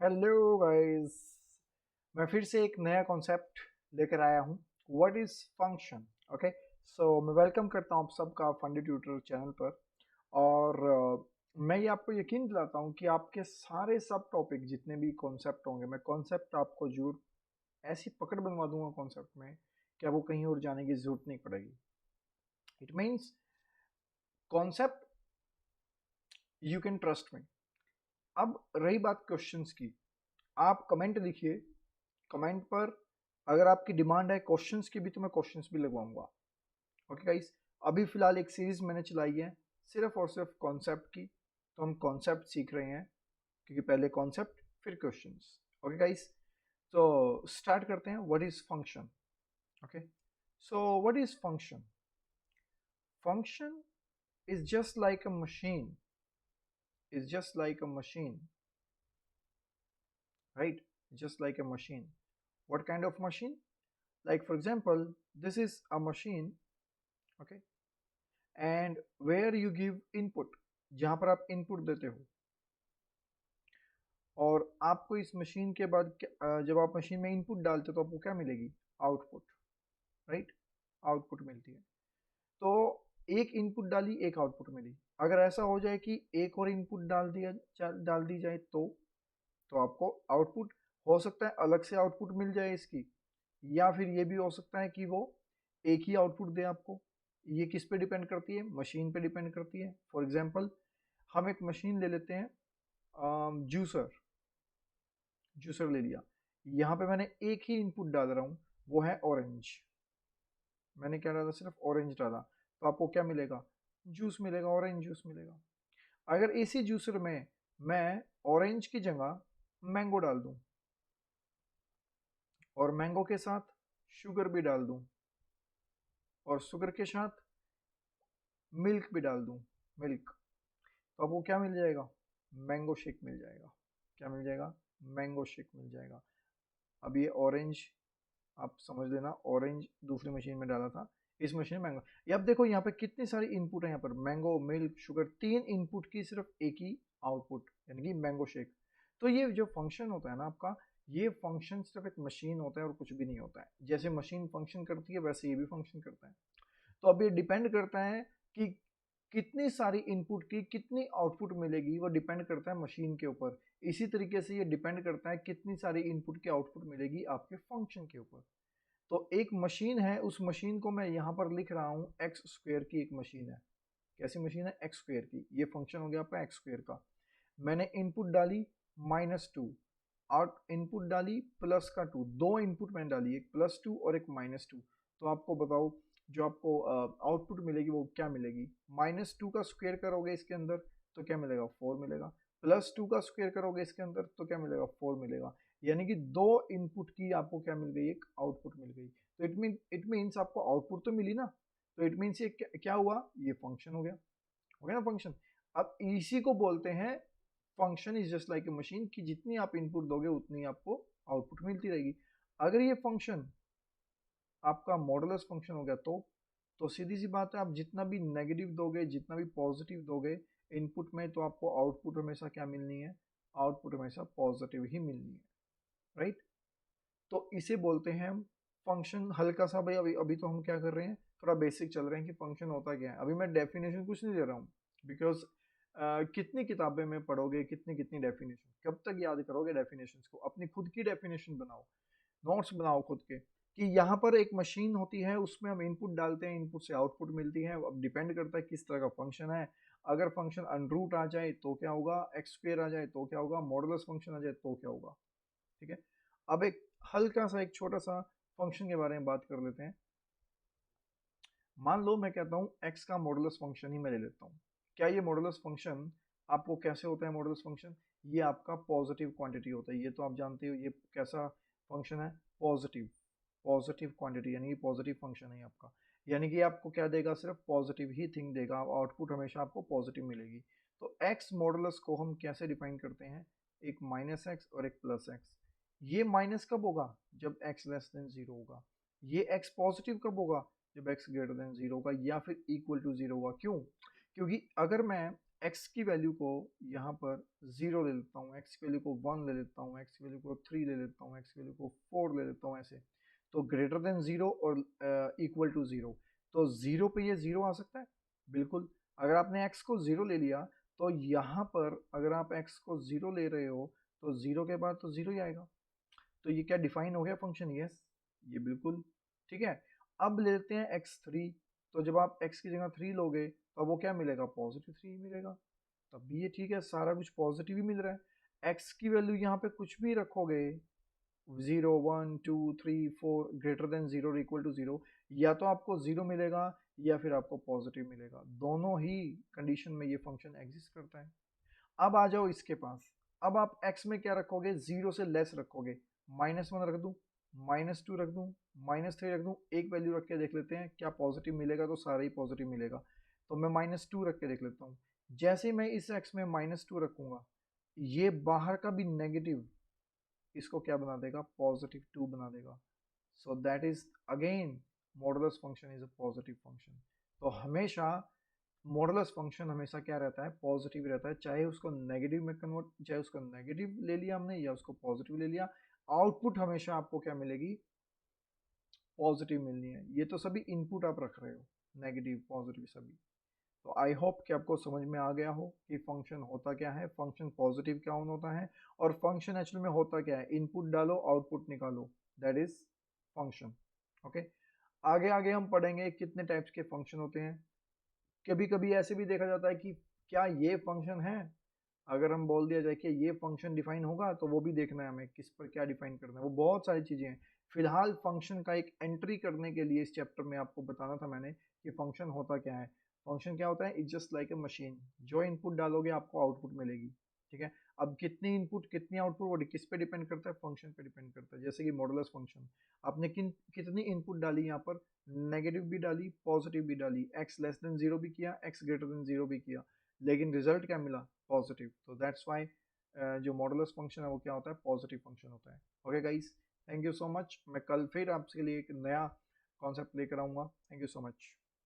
Hello guys. मैं फिर से एक नया कॉन्सेप्ट लेकर आया हूँ। What is function? ओके, सो मैं वेलकम करता हूँ आप सबका फंडी ट्यूटर चैनल पर। और मैं ये आपको यकीन दिलाता हूँ कि आपके सारे सब टॉपिक जितने भी कॉन्सेप्ट होंगे, मैं कॉन्सेप्ट आपको जरूर ऐसी पकड़ बनवा दूंगा कॉन्सेप्ट में कि आपको कहीं और जाने की जरूरत नहीं पड़ेगी। It means concept you can trust me. अब रही बात क्वेश्चंस की, आप कमेंट लिखिए। कमेंट पर अगर आपकी डिमांड है क्वेश्चंस की भी तो मैं क्वेश्चंस भी लगवाऊंगा। ओके गाइस, अभी फिलहाल एक सीरीज मैंने चलाई है सिर्फ और सिर्फ कॉन्सेप्ट की, तो हम कॉन्सेप्ट सीख रहे हैं क्योंकि पहले कॉन्सेप्ट फिर क्वेश्चंस। ओके गाइस, तो स्टार्ट करते हैं। What is function? Okay, so what is function? Function is just like a machine, is just like a machine, right? Just like a machine. What kind of machine? Like for example, this is a machine, okay, and where you give input, जहां पर आप input देते हो और आपको इस machine के बाद जब आप मशीन में इनपुट डालते हो तो आपको क्या मिलेगी? Output, right? आउटपुट मिलती है। तो एक इनपुट डाली, एक आउटपुट मिली। अगर ऐसा हो जाए कि एक और इनपुट डाल दी जाए तो आपको आउटपुट हो सकता है अलग से आउटपुट मिल जाए इसकी, या फिर ये भी हो सकता है कि वो एक ही आउटपुट दे आपको। ये किस पे डिपेंड करती है? मशीन पे डिपेंड करती है। फॉर एग्जांपल, हम एक मशीन ले लेते हैं, जूसर। जूसर ले लिया, यहाँ पे मैंने एक ही इनपुट डाल रहा हूँ, वो है ऑरेंज। मैंने क्या डाला? सिर्फ ऑरेंज डाला, तो आपको क्या मिलेगा? जूस मिलेगा, ऑरेंज जूस मिलेगा। अगर इसी जूसर में मैं ऑरेंज की जगह मैंगो डाल दूं और मैंगो के साथ शुगर भी डाल दूं और शुगर के साथ मिल्क भी डाल दूं, मिल्क, तो आपको क्या मिल जाएगा? मैंगो शेक मिल जाएगा। क्या मिल जाएगा? मैंगो शेक मिल जाएगा। अब ये ऑरेंज, आप समझ लेना, ऑरेंज दूसरी मशीन में डाला था, इस मशीन में मैंगो। ये अब देखो यहाँ पे कितनी सारी इनपुट है। यहाँ पर मैंगो, मिल्क, शुगर, तीन इनपुट की सिर्फ एक ही आउटपुट, यानी कि मैंगो शेक। तो ये जो फंक्शन होता है ना आपका, ये फंक्शन सिर्फ एक मशीन होता है और कुछ भी नहीं होता है। जैसे मशीन फंक्शन करती है वैसे ये भी फंक्शन करता है। तो अब ये डिपेंड करता है कि कितनी सारी इनपुट की कितनी आउटपुट मिलेगी, वो डिपेंड करता है मशीन के ऊपर। इसी तरीके से ये डिपेंड करता है कितनी सारी इनपुट की आउटपुट मिलेगी आपके फंक्शन के ऊपर। तो एक मशीन है, उस मशीन को मैं यहाँ पर लिख रहा हूँ एक्स स्क्वेयर की एक मशीन है। कैसी मशीन है? एक्स स्क्वेयर की। ये फंक्शन हो गया आपका एक्स स्क्वेयर का। मैंने इनपुट डाली -2, आउट इनपुट डाली +2, दो इनपुट मैंने डाली, एक +2 और एक -2। तो आपको बताओ, जो आपको आउटपुट मिलेगी वो क्या मिलेगी? -2 का स्क्वायर करोगे इसके अंदर तो क्या मिलेगा? 4 मिलेगा। +2 का स्क्वायर करोगे इसके अंदर तो क्या मिलेगा? 4 मिलेगा। यानी कि दो इनपुट की आपको क्या मिल गई? एक आउटपुट मिल गई। तो इट मीन्स आपको आउटपुट तो मिली ना, तो इट मीन्स ये क्या हुआ? ये फंक्शन हो गया। हो गया ना फंक्शन। अब इसी को बोलते हैं function is just like a machine, कि जितनी आप इनपुट दोगे उतनी आपको आउटपुट मिलती रहेगी। अगर ये फंक्शन आपका मॉडुलस फंक्शन हो गया तो सीधी सी बात है, आप जितना भी नेगेटिव दोगे, जितना भी पॉजिटिव दोगे इनपुट में, तो आपको आउटपुट हमेशा क्या मिलनी है? आउटपुट हमेशा पॉजिटिव ही मिलनी है, राइट? तो इसे बोलते हैं हम फंक्शन। हल्का सा भाई, अभी अभी तो हम क्या कर रहे हैं, थोड़ा बेसिक चल रहे हैं कि फंक्शन होता क्या है। अभी मैं डेफिनेशन कुछ नहीं दे रहा हूँ, बिकॉज कितनी किताबें में पढ़ोगे, कितनी कितनी डेफिनेशन, कब तक याद करोगे डेफिनेशंस को? अपनी खुद की डेफिनेशन बनाओ, नोट्स बनाओ खुद के, कि यहाँ पर एक मशीन होती है, उसमें हम इनपुट डालते हैं, इनपुट से आउटपुट मिलती है। अब डिपेंड करता है किस तरह का फंक्शन है। अगर फंक्शन अनरूट आ जाए तो क्या होगा? एक्स स्क्वेयर आ जाए तो क्या होगा? मॉडुलस फंक्शन आ जाए तो क्या होगा? ठीक है। अब एक हल्का सा, एक छोटा सा फंक्शन के बारे में बात कर लेते हैं। मान लो मैं कहता हूँ एक्स का मॉडुलस फंक्शन ही मैं ले लेता हूँ। क्या ये मॉडुलस फंक्शन आपको कैसे होता है? मॉडुलस फंक्शन ये आपका पॉजिटिव क्वांटिटी होता है, ये तो आप जानते हो। ये कैसा फंक्शन है? पॉजिटिव। पॉजिटिव क्वांटिटी यानी कि पॉजिटिव फंक्शन है आपका। यानी कि आपको क्या देगा? सिर्फ पॉजिटिव ही थिंग देगा, आउटपुट हमेशा आपको पॉजिटिव मिलेगी। तो एक्स मॉडुलस को हम कैसे डिफाइन करते हैं? एक -x और एक +x। ये माइनस कब होगा? जब x लेस देन 0 होगा। ये x पॉजिटिव कब होगा? जब x ग्रेटर देन 0 होगा या फिर इक्वल टू 0 होगा। क्यों? क्योंकि अगर मैं x की वैल्यू को यहाँ पर 0 ले लेता हूँ, x की वैल्यू को 1 ले लेता हूँ, x की वैल्यू को 3 ले लेता हूँ, x की वैल्यू को 4 ले लेता हूँ, ऐसे। तो ग्रेटर देन 0 और इक्वल टू 0, तो 0 पे ये 0 आ सकता है, बिल्कुल। अगर आपने x को 0 ले लिया तो यहाँ पर अगर आप x को 0 ले रहे हो तो 0 के बाद तो 0 ही आएगा। तो ये क्या डिफाइन हो गया फंक्शन? यस, ये बिल्कुल ठीक है। अब लेते हैं x3, तो जब आप x की जगह 3 लोगे तो वो क्या मिलेगा? पॉजिटिव 3 मिलेगा। तब भी ये ठीक है, सारा कुछ पॉजिटिव ही मिल रहा है। x की वैल्यू यहाँ पे कुछ भी रखोगे, 0 1 2 3 4 ग्रेटर देन 0 इक्वल टू 0, या तो आपको 0 मिलेगा या फिर आपको पॉजिटिव मिलेगा। दोनों ही कंडीशन में ये फंक्शन एग्जिस्ट करता है। अब आ जाओ इसके पास। अब आप x में क्या रखोगे? 0 से लेस रखोगे। -1 रख दूं, -2 रख दूं, -3 रख दूं, एक वैल्यू रख के देख लेते हैं क्या पॉजिटिव मिलेगा। तो सारा ही पॉजिटिव मिलेगा, तो मैं -2 रख के देख लेता हूँ। जैसे ही मैं इस x में -2 रखूंगा, ये बाहर का भी नेगेटिव इसको क्या बना देगा? पॉजिटिव 2 बना देगा। So that is again modulus function is a positive function. तो हमेशा मॉडुलस फंक्शन हमेशा क्या रहता है? पॉजिटिव रहता है, चाहे उसको नेगेटिव में कन्वर्ट, चाहे उसको नेगेटिव ले लिया हमने या उसको पॉजिटिव ले लिया, आउटपुट हमेशा आपको क्या मिलेगी? पॉजिटिव मिलनी है। ये तो सभी इनपुट आप रख रहे हो, नेगेटिव पॉजिटिव सभी। तो आई होप कि आपको समझ में आ गया हो कि फंक्शन होता क्या है, फंक्शन पॉजिटिव क्या होता है, और फंक्शन एक्चुअल में होता क्या है। इनपुट डालो, आउटपुट निकालो, दैट इज फंक्शन। ओके, आगे आगे हम पढ़ेंगे कितने टाइप्स के फंक्शन होते हैं। कभी कभी ऐसे भी देखा जाता है कि क्या ये फंक्शन है। अगर हम बोल दिया जाए कि ये फंक्शन डिफाइन होगा, तो वो भी देखना है हमें किस पर क्या डिफाइन करना है। वो बहुत सारी चीजें हैं। फिलहाल फंक्शन का एक एंट्री करने के लिए इस चैप्टर में आपको बताना था मैंने कि फंक्शन होता क्या है। फंक्शन क्या होता है? It's just like a machine, जो इनपुट डालोगे आपको आउटपुट मिलेगी। ठीक है, अब कितनी इनपुट कितनी आउटपुट, वो किस पे डिपेंड करता है? फंक्शन पे डिपेंड करता है। जैसे कि मॉडुलस फंक्शन, आपने कितनी इनपुट डाली यहाँ पर? नेगेटिव भी डाली, पॉजिटिव भी डाली, x लेस देन 0 भी किया, x ग्रेटर देन 0 भी किया, लेकिन रिजल्ट क्या मिला? पॉजिटिव। तो दैट्स वाई जो मॉडुलस फंक्शन है वो क्या होता है? पॉजिटिव फंक्शन होता है। Okay guys, thank you so much. मैं कल फिर आपके लिए एक नया कॉन्सेप्ट लेकर आऊंगा। Thank you so much.